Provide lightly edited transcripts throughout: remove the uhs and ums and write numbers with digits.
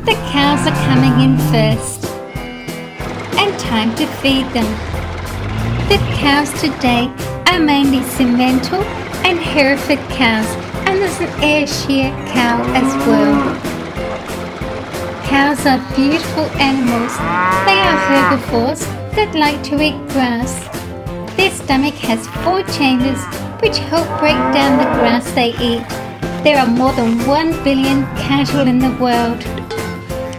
The cows are coming in first, and time to feed them. The cows today are mainly Simmental and Hereford cows, and there's an Ayrshire cow as well. Cows are beautiful animals. They are herbivores that like to eat grass. Their stomach has 4 chambers which help break down the grass they eat. There are more than 1 billion cattle in the world.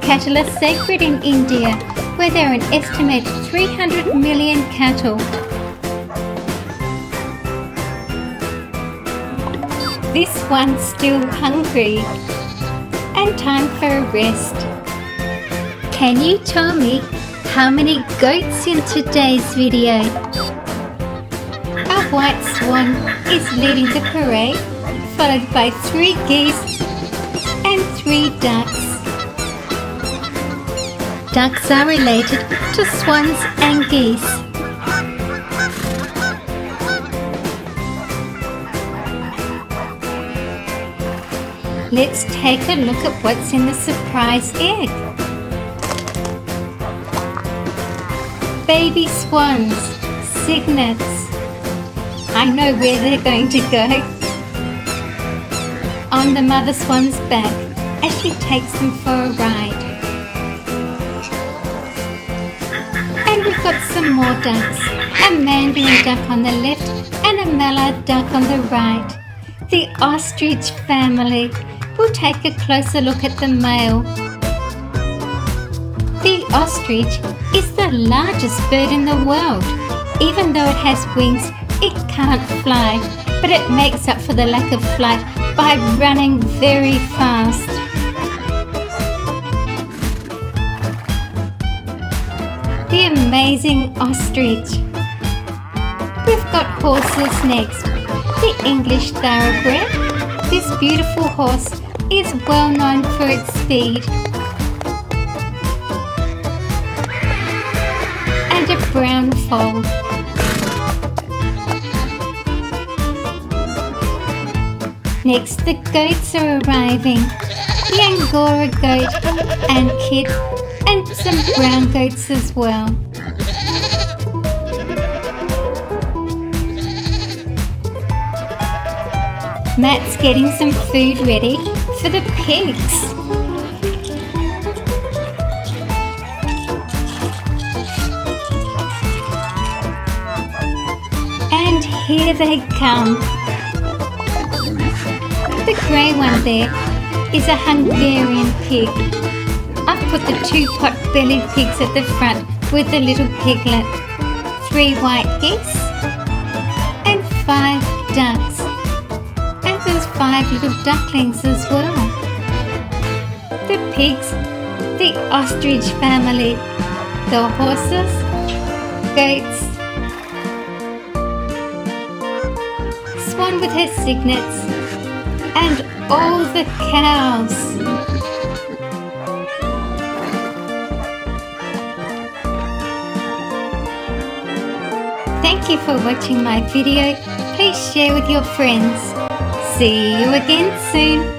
Cattle are sacred in India, where there are an estimated 300 million cattle. This one's still hungry, and time for a rest. Can you tell me how many goats in today's video? A white swan is leading the parade, followed by 3 geese and 3 ducks. Ducks are related to swans and geese. Let's take a look at what's in the surprise egg. Baby swans, cygnets. I know where they're going to go. On the mother swan's back as she takes them for a ride. And we've got some more ducks. A mandarin duck on the left and a mallard duck on the right. The ostrich family. We'll take a closer look at the male. The ostrich is the largest bird in the world. Even though it has wings, it can't fly, but it makes up for the lack of flight by running very fast. The amazing ostrich. We've got horses next. The English thoroughbred. This beautiful horse is well known for its speed. And a brown foal. Next, the goats are arriving. The angora goat and kid, and some brown goats as well. Matt's getting some food ready for the pigs. And here they come. The grey one there is a Hungarian pig. I've put the 2 pot-bellied pigs at the front with the little piglet. 3 white geese and 5 ducks. And there's 5 little ducklings as well. The pigs, the ostrich family, the horses, goats, Swan with her cygnets, and all the cows. Thank you for watching my video. Please share with your friends. See you again soon.